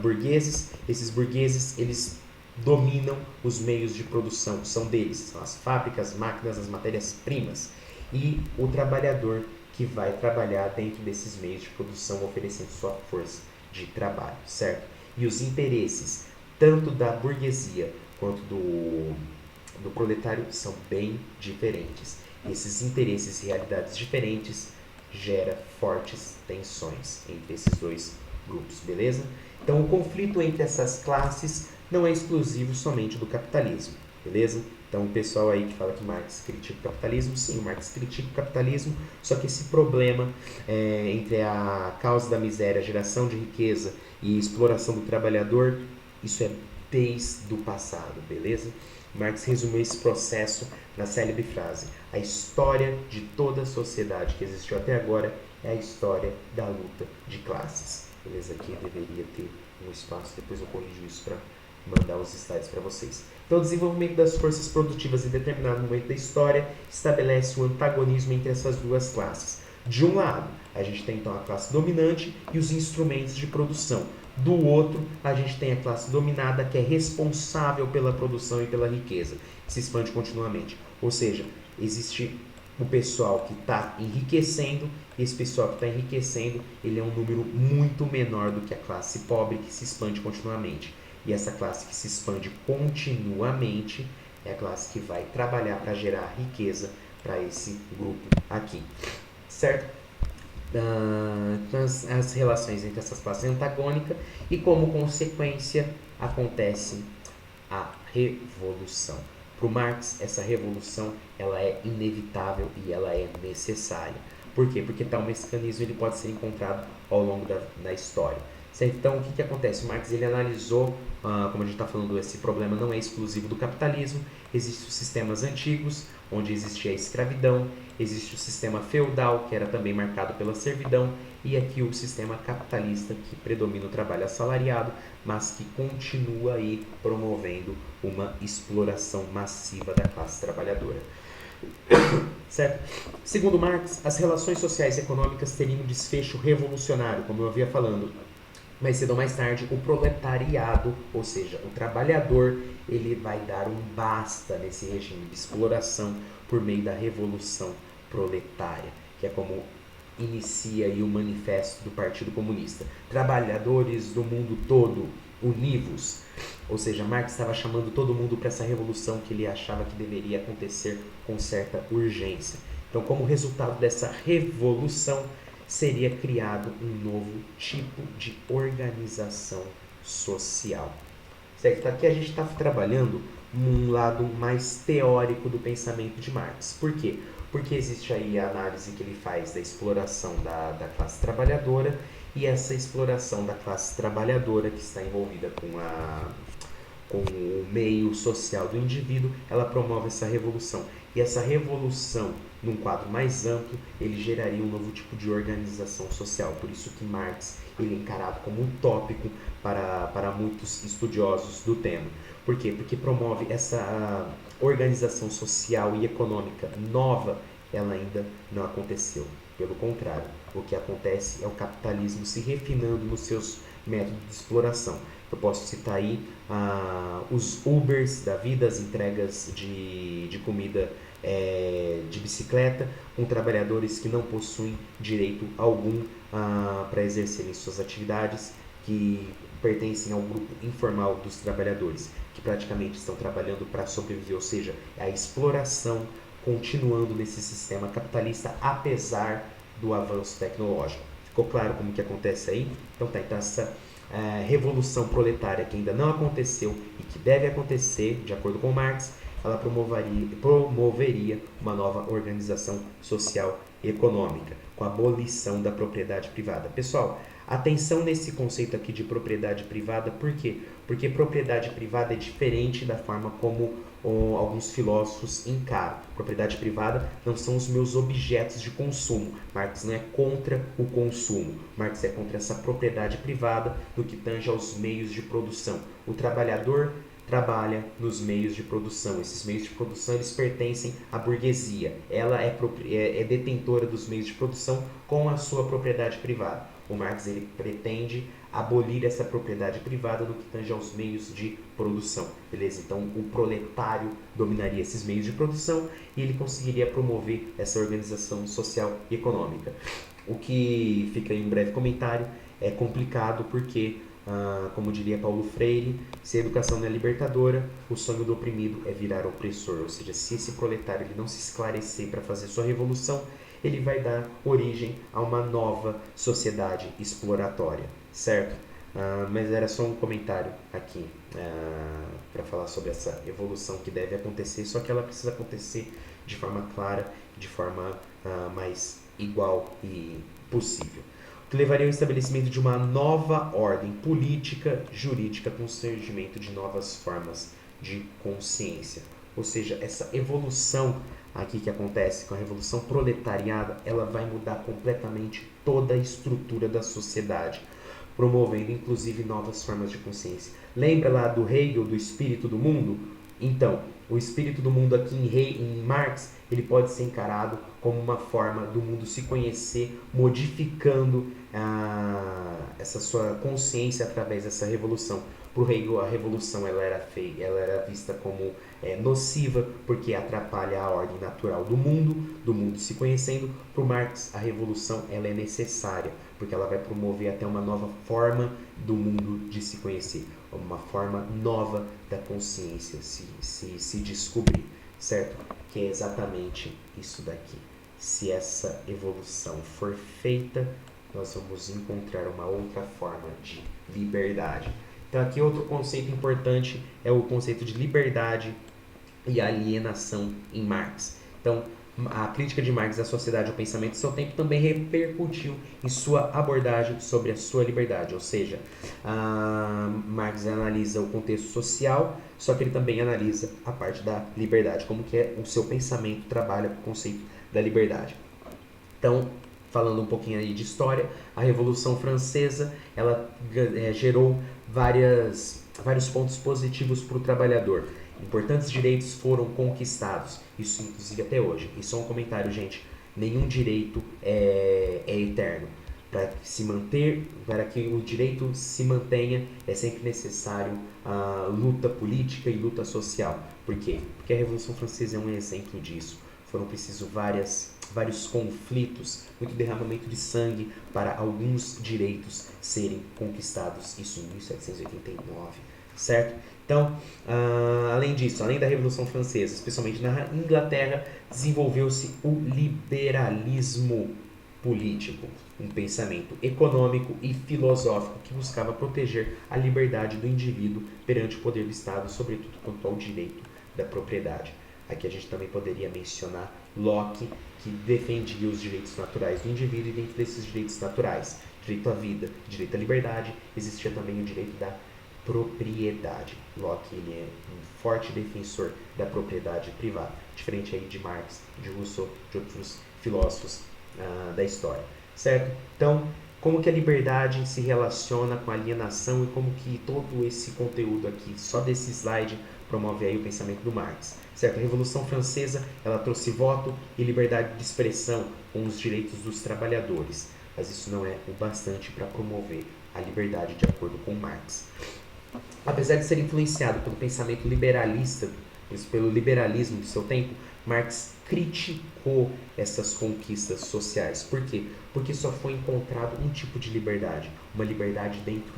burgueses. Esses burgueses, eles dominam os meios de produção, são deles, são as fábricas, as máquinas, as matérias-primas. E o trabalhador que vai trabalhar dentro desses meios de produção, oferecendo sua força de trabalho, certo? E os interesses, tanto da burguesia quanto do proletário, são bem diferentes. E esses interesses e realidades diferentes geram fortes tensões entre esses dois grupos, beleza? Então, o conflito entre essas classes não é exclusivo somente do capitalismo, beleza? Então, o pessoal aí que fala que Marx critica o capitalismo, sim, Marx critica o capitalismo, só que esse problema entre a causa da miséria, a geração de riqueza e exploração do trabalhador, isso é desde o passado, beleza? Marx resumiu esse processo na célebre frase: a história de toda a sociedade que existiu até agora é a história da luta de classes. Beleza? Aqui deveria ter um espaço, depois eu corrijo isso para mandar os slides para vocês. Então, o desenvolvimento das forças produtivas em determinado momento da história estabelece um antagonismo entre essas duas classes. De um lado, a gente tem então a classe dominante e os instrumentos de produção. Do outro, a gente tem a classe dominada, que é responsável pela produção e pela riqueza, que se expande continuamente. Ou seja, existe o pessoal que está enriquecendo, e esse pessoal que está enriquecendo, ele é um número muito menor do que a classe pobre, que se expande continuamente. E essa classe que se expande continuamente é a classe que vai trabalhar para gerar riqueza para esse grupo aqui, certo? As relações entre essas classes antagônicas e, como consequência, acontece a revolução. Para o Marx, essa revolução ela é inevitável e ela é necessária. Por quê? Porque tal mecanismo ele pode ser encontrado ao longo da história. Certo? Então, o que acontece? O Marx ele analisou, como a gente está falando, esse problema não é exclusivo do capitalismo. Existem os sistemas antigos, onde existia a escravidão, existe o sistema feudal, que era também marcado pela servidão, e aqui o sistema capitalista, que predomina o trabalho assalariado, mas que continua aí promovendo uma exploração massiva da classe trabalhadora. Certo? Segundo Marx, as relações sociais e econômicas teriam um desfecho revolucionário, como eu havia falando. Mais cedo ou mais tarde, o proletariado, ou seja, o trabalhador, ele vai dar um basta nesse regime de exploração por meio da revolução proletária, que é como inicia aí o manifesto do Partido Comunista. Trabalhadores do mundo todo, univos. Ou seja, Marx estava chamando todo mundo para essa revolução que ele achava que deveria acontecer com certa urgência. Então, como resultado dessa revolução, seria criado um novo tipo de organização social. Certo? Aqui a gente está trabalhando um lado mais teórico do pensamento de Marx. Por quê? Porque existe aí a análise que ele faz da exploração da classe trabalhadora, e essa exploração da classe trabalhadora que está envolvida com o meio social do indivíduo, ela promove essa revolução. E essa revolução, num quadro mais amplo, ele geraria um novo tipo de organização social. Por isso que Marx ele é encarado como utópico para muitos estudiosos do tema. Por quê? Porque promove essa organização social e econômica nova, ela ainda não aconteceu. Pelo contrário, o que acontece é o capitalismo se refinando nos seus métodos de exploração. Eu posso citar aí os Ubers da vida, as entregas de comida de bicicleta, com trabalhadores que não possuem direito algum para exercerem suas atividades, que pertencem ao grupo informal dos trabalhadores, que praticamente estão trabalhando para sobreviver, ou seja, é a exploração continuando nesse sistema capitalista, apesar do avanço tecnológico. Ficou claro como que acontece aí? Então tá, então essa revolução proletária que ainda não aconteceu e que deve acontecer, de acordo com Marx, ela promoveria uma nova organização social e econômica, com a abolição da propriedade privada. Pessoal, atenção nesse conceito aqui de propriedade privada, por quê? Porque propriedade privada é diferente da forma como alguns filósofos encaram. Propriedade privada não são os meus objetos de consumo. Marx não é contra o consumo. Marx é contra essa propriedade privada no que tange aos meios de produção. O trabalhador trabalha nos meios de produção. Esses meios de produção eles pertencem à burguesia. Ela é detentora dos meios de produção com a sua propriedade privada. O Marx ele pretende abolir essa propriedade privada no que tange aos meios de produção. Beleza? Então o proletário dominaria esses meios de produção e ele conseguiria promover essa organização social e econômica. O que fica em um breve comentário é complicado porque como diria Paulo Freire, se a educação não é libertadora, o sonho do oprimido é virar opressor. Ou seja, se esse proletário ele não se esclarecer para fazer sua revolução, ele vai dar origem a uma nova sociedade exploratória, certo? Mas era só um comentário aqui para falar sobre essa evolução que deve acontecer, só que ela precisa acontecer de forma clara, de forma mais igual e possível. Que levaria ao estabelecimento de uma nova ordem política, jurídica, com o surgimento de novas formas de consciência. Ou seja, essa evolução aqui que acontece com a revolução proletariada, ela vai mudar completamente toda a estrutura da sociedade, promovendo inclusive novas formas de consciência. Lembra lá do Hegel, do espírito do mundo? Então, o espírito do mundo aqui em Marx, ele pode ser encarado como uma forma do mundo se conhecer, modificando essa sua consciência através dessa revolução. Para o Hegel, a revolução ela era vista como nociva, porque atrapalha a ordem natural do mundo se conhecendo. Para o Marx, a revolução ela é necessária, porque ela vai promover até uma nova forma do mundo de se conhecer, uma forma nova da consciência se descobrir, certo? Que é exatamente isso daqui. Se essa evolução for feita, nós vamos encontrar uma outra forma de liberdade. Então aqui outro conceito importante é o conceito de liberdade e alienação em Marx. Então a crítica de Marx à sociedade e ao pensamento do seu tempo também repercutiu em sua abordagem sobre a sua liberdade, ou seja, Marx analisa o contexto social, só que ele também analisa a parte da liberdade, como que o seu pensamento trabalha com o conceito da liberdade. Então, falando um pouquinho aí de história, a Revolução Francesa ela gerou vários pontos positivos para o trabalhador. Importantes direitos foram conquistados, isso inclusive até hoje. E só um comentário, gente, nenhum direito é eterno. Para que o direito se mantenha, é sempre necessário luta política e luta social. Por quê? Porque a Revolução Francesa é um exemplo disso. Foram precisos várias vários conflitos, muito derramamento de sangue para alguns direitos serem conquistados, isso em 1789, certo? Então, além disso, além da Revolução Francesa, especialmente na Inglaterra, desenvolveu-se o liberalismo político, um pensamento econômico e filosófico que buscava proteger a liberdade do indivíduo perante o poder do Estado, sobretudo quanto ao direito da propriedade. Aqui a gente também poderia mencionar Locke, que defendia os direitos naturais do indivíduo, e dentro desses direitos naturais, direito à vida, direito à liberdade, existia também o direito da propriedade. Locke ele é um forte defensor da propriedade privada, diferente aí de Marx, de Rousseau, de outros filósofos da história, certo? Então, como que a liberdade se relaciona com a alienação e como que todo esse conteúdo aqui, só desse slide, promove aí o pensamento do Marx, certo? A Revolução Francesa, ela trouxe voto e liberdade de expressão com os direitos dos trabalhadores, mas isso não é o bastante para promover a liberdade de acordo com Marx. Apesar de ser influenciado pelo pensamento liberalista, pelo liberalismo do seu tempo, Marx criticou essas conquistas sociais. Por quê? Porque só foi encontrado um tipo de liberdade, uma liberdade dentro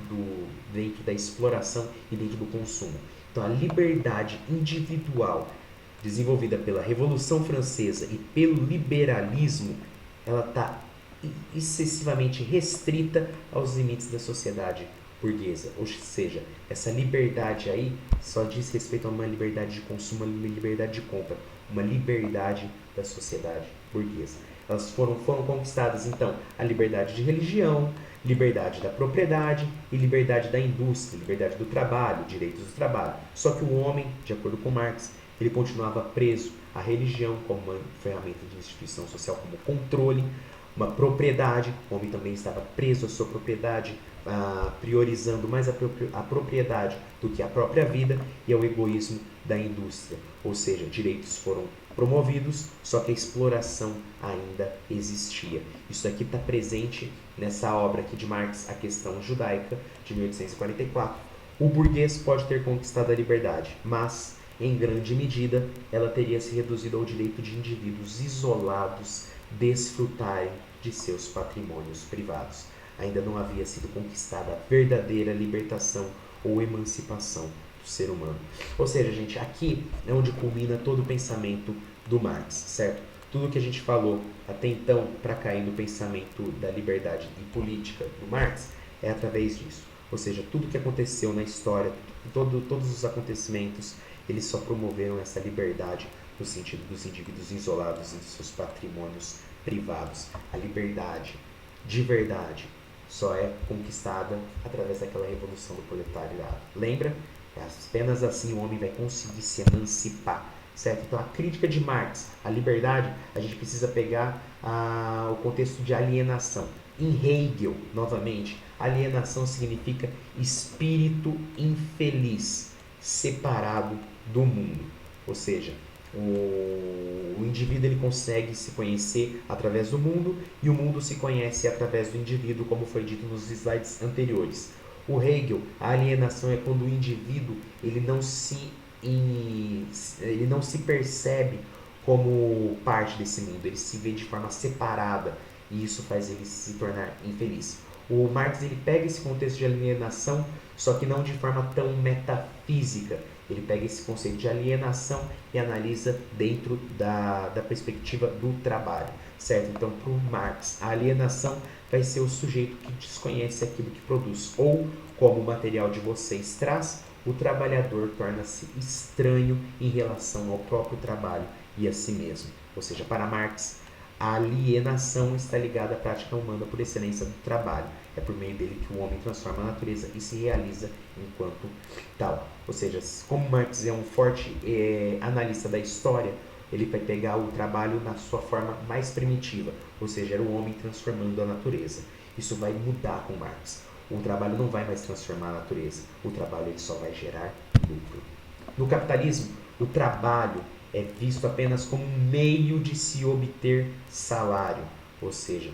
da exploração e dentro do consumo. Então, a liberdade individual desenvolvida pela Revolução Francesa e pelo liberalismo, ela está excessivamente restrita aos limites da sociedade burguesa, ou seja, essa liberdade aí só diz respeito a uma liberdade de consumo, uma liberdade de compra, uma liberdade da sociedade burguesa. Elas foram conquistadas, então, a liberdade de religião, liberdade da propriedade e liberdade da indústria, liberdade do trabalho, direitos do trabalho. Só que o homem, de acordo com Marx, ele continuava preso à religião como uma ferramenta de instituição social, como controle, uma propriedade, o homem também estava preso à sua propriedade, priorizando mais a propriedade do que a própria vida, e ao egoísmo da indústria. Ou seja, direitos foram promovidos, só que a exploração ainda existia. Isso aqui está presente nessa obra aqui de Marx, A Questão Judaica, de 1844. O burguês pode ter conquistado a liberdade, mas, em grande medida, ela teria se reduzido ao direito de indivíduos isolados desfrutarem de seus patrimônios privados. Ainda não havia sido conquistada a verdadeira libertação ou emancipação do ser humano. Ou seja, gente, aqui é onde culmina todo o pensamento do Marx, certo? Tudo que a gente falou até então para cair no pensamento da liberdade e política do Marx é através disso. Ou seja, tudo que aconteceu na história, todos os acontecimentos, eles só promoveram essa liberdade no sentido dos indivíduos isolados em seus patrimônios privados. A liberdade de verdade só é conquistada através daquela revolução do proletariado. Lembra? Apenas assim o homem vai conseguir se emancipar, certo? Então a crítica de Marx à liberdade, a gente precisa pegar o contexto de alienação. Em Hegel, novamente, alienação significa espírito infeliz, separado do mundo. Ou seja, o indivíduo ele consegue se conhecer através do mundo e o mundo se conhece através do indivíduo, como foi dito nos slides anteriores. O Hegel, a alienação é quando o indivíduo ele não se percebe como parte desse mundo, ele se vê de forma separada e isso faz ele se tornar infeliz. O Marx ele pega esse contexto de alienação, só que não de forma tão metafísica. Ele pega esse conceito de alienação e analisa dentro da perspectiva do trabalho, certo? Então, para o Marx, a alienação vai ser o sujeito que desconhece aquilo que produz, ou, como o material de vocês traz, o trabalhador torna-se estranho em relação ao próprio trabalho e a si mesmo. Ou seja, para Marx, a alienação está ligada à prática humana por excelência do trabalho. É por meio dele que o homem transforma a natureza e se realiza enquanto tal. Ou seja, como Marx é um forte analista da história, ele vai pegar o trabalho na sua forma mais primitiva, ou seja, era o homem transformando a natureza. Isso vai mudar com Marx. O trabalho não vai mais transformar a natureza, o trabalho ele só vai gerar lucro. No capitalismo, o trabalho é visto apenas como um meio de se obter salário, ou seja,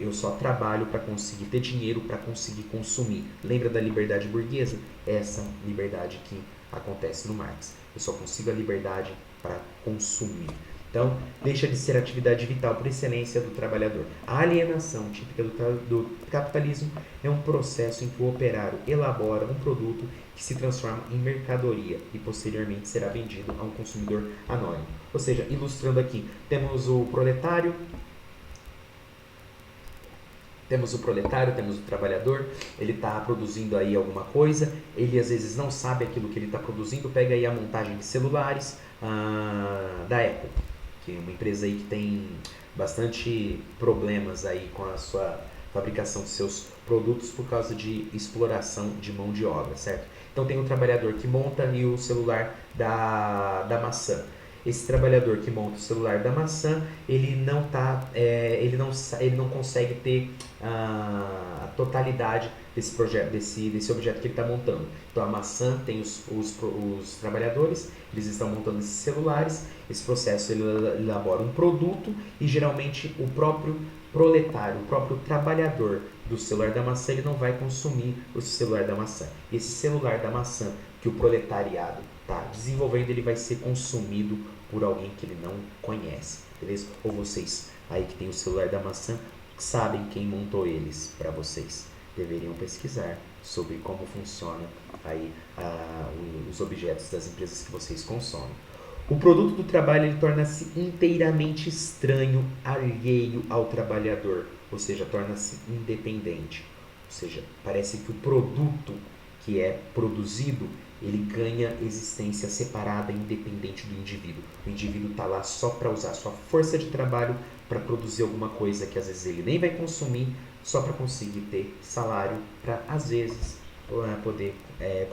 eu só trabalho para conseguir ter dinheiro, para conseguir consumir. Lembra da liberdade burguesa? Essa liberdade que acontece no Marx. Eu só consigo a liberdade para consumir. Então, deixa de ser atividade vital por excelência do trabalhador. A alienação típica do capitalismo é um processo em que o operário elabora um produto que se transforma em mercadoria e posteriormente será vendido a um consumidor anônimo. Ou seja, ilustrando aqui, temos o proletário, temos o trabalhador, ele está produzindo aí alguma coisa, ele às vezes não sabe aquilo que ele está produzindo, pega aí a montagem de celulares da Apple, que é uma empresa aí que tem bastante problemas aí com a sua fabricação de seus produtos por causa de exploração de mão de obra, certo? Então tem o trabalhador que monta ali o celular da maçã. Esse trabalhador que monta o celular da maçã, ele não consegue ter a totalidade desse projeto, desse objeto que ele está montando. Então a maçã tem os trabalhadores, eles estão montando esses celulares, esse processo ele elabora um produto e geralmente o próprio proletário, o próprio trabalhador do celular da maçã, ele não vai consumir o celular da maçã. Esse celular da maçã que o proletariado está desenvolvendo, ele vai ser consumido por alguém que ele não conhece, beleza? Ou vocês aí que tem o celular da maçã sabem quem montou eles para vocês. Deveriam pesquisar sobre como funciona aí os objetos das empresas que vocês consomem. O produto do trabalho ele torna-se inteiramente estranho, alheio ao trabalhador, ou seja, torna-se independente. Ou seja, parece que o produto que é produzido ele ganha existência separada, independente do indivíduo. O indivíduo está lá só para usar sua força de trabalho para produzir alguma coisa que às vezes ele nem vai consumir, só para conseguir ter salário para às vezes poder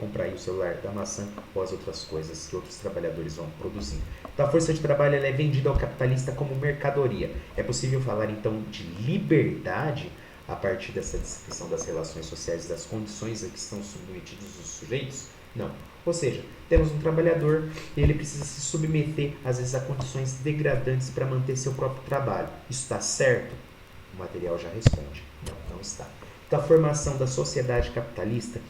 comprar aí o celular da maçã ou as outras coisas que outros trabalhadores vão produzindo. Então a força de trabalho ela é vendida ao capitalista como mercadoria. É possível falar então de liberdade a partir dessa descrição das relações sociais e das condições a que estão submetidos os sujeitos? Não. Ou seja, temos um trabalhador e ele precisa se submeter, às vezes, a condições degradantes para manter seu próprio trabalho. Isso está certo? O material já responde. Não, não está. Então, a formação da sociedade capitalista,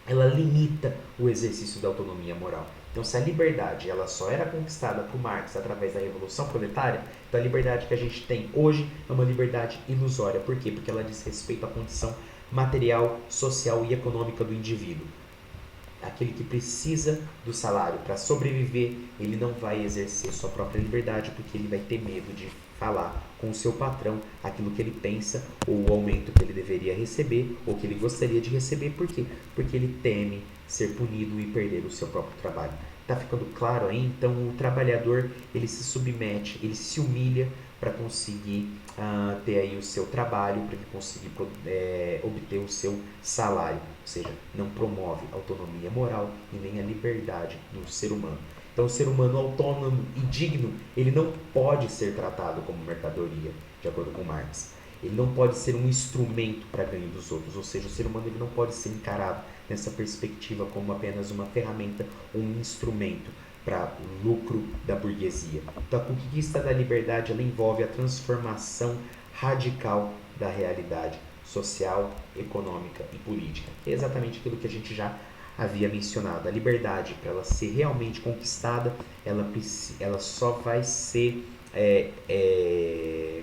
ela limita o exercício da autonomia moral. Então, se a liberdade ela só era conquistada por Marx através da Revolução Proletária, então a liberdade que a gente tem hoje é uma liberdade ilusória. Por quê? Porque ela diz respeito à condição material, social e econômica do indivíduo. Aquele que precisa do salário para sobreviver, ele não vai exercer sua própria liberdade porque ele vai ter medo de falar com o seu patrão aquilo que ele pensa ou o aumento que ele deveria receber ou que ele gostaria de receber. Por quê? Porque ele teme ser punido e perder o seu próprio trabalho. Tá ficando claro aí? Então o trabalhador ele se submete, ele se humilha para conseguir ter aí o seu trabalho, para ele conseguir obter o seu salário. Ou seja, não promove a autonomia moral e nem a liberdade do ser humano. Então o ser humano autônomo e digno, ele não pode ser tratado como mercadoria, de acordo com Marx. Ele não pode ser um instrumento para ganho dos outros, ou seja, o ser humano ele não pode ser encarado nessa perspectiva como apenas uma ferramenta, um instrumento para lucro da burguesia. Então a conquista da liberdade ela envolve a transformação radical da realidade social, econômica e política. É exatamente aquilo que a gente já havia mencionado. A liberdade, para ela ser realmente conquistada, ela só vai ser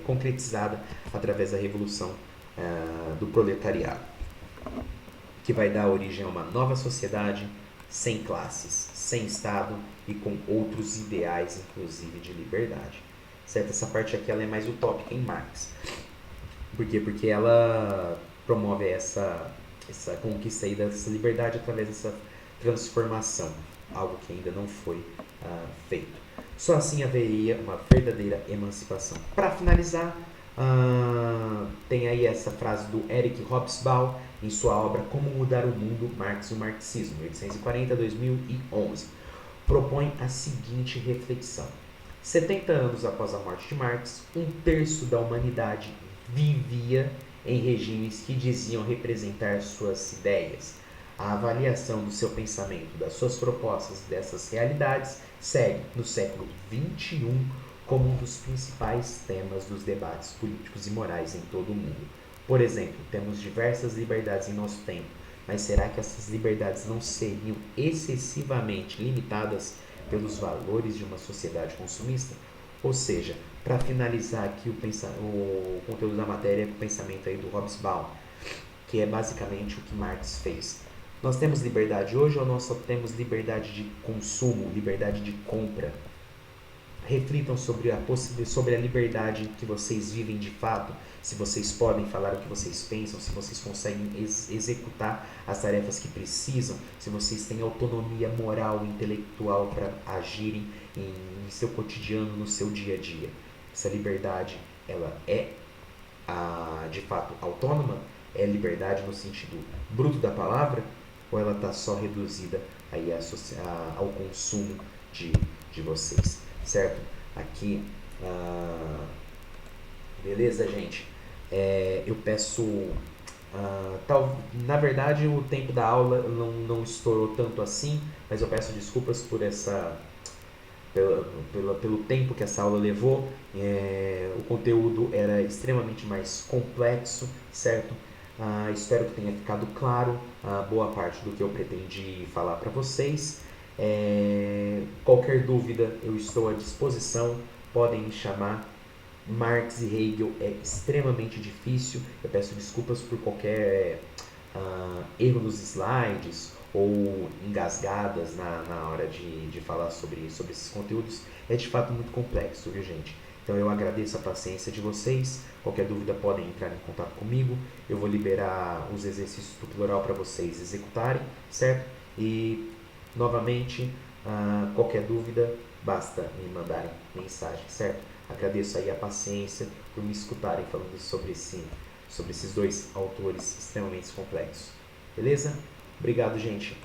concretizada através da revolução do proletariado, que vai dar origem a uma nova sociedade sem classes, sem Estado e com outros ideais, inclusive de liberdade. Certo? Essa parte aqui ela é mais utópica em Marx. Por quê? Porque ela promove essa conquista aí dessa liberdade através dessa transformação, algo que ainda não foi feito. Só assim haveria uma verdadeira emancipação. Para finalizar, tem aí essa frase do Eric Hobsbawm em sua obra Como Mudar o Mundo, Marx e o Marxismo, 1840-2011. Propõe a seguinte reflexão. 70 anos após a morte de Marx, 1/3 da humanidade vivia em regimes que diziam representar suas ideias. A avaliação do seu pensamento, das suas propostas e dessas realidades segue, no século XXI, como um dos principais temas dos debates políticos e morais em todo o mundo. Por exemplo, temos diversas liberdades em nosso tempo, mas será que essas liberdades não seriam excessivamente limitadas pelos valores de uma sociedade consumista? Ou seja, para finalizar aqui o conteúdo da matéria, o pensamento aí do Hobsbawm, que é basicamente o que Marx fez. Nós temos liberdade hoje ou nós só temos liberdade de consumo, liberdade de compra? Reflitam sobre a liberdade que vocês vivem de fato, se vocês podem falar o que vocês pensam, se vocês conseguem executar as tarefas que precisam, se vocês têm autonomia moral e intelectual para agirem em seu cotidiano, no seu dia a dia. Essa liberdade, ela é de fato autônoma? É liberdade no sentido bruto da palavra? Ou ela está só reduzida aí ao consumo de vocês? Certo? Aqui, beleza, gente? Eu peço. Na verdade, o tempo da aula não estourou tanto assim, mas eu peço desculpas por pelo tempo que essa aula levou. O conteúdo era extremamente mais complexo, certo? Espero que tenha ficado claro boa parte do que eu pretendi falar para vocês. Qualquer dúvida eu estou à disposição, podem me chamar. Marx e Hegel é extremamente difícil, eu peço desculpas por qualquer erro nos slides ou engasgadas na hora de falar sobre esses conteúdos. É de fato muito complexo, viu, gente? Então eu agradeço a paciência de vocês. Qualquer dúvida podem entrar em contato comigo. Eu vou liberar os exercícios do plural para vocês executarem, certo? E novamente, qualquer dúvida, basta me mandarem mensagem, certo? Agradeço aí a paciência por me escutarem falando sobre esses dois autores extremamente complexos. Beleza? Obrigado, gente.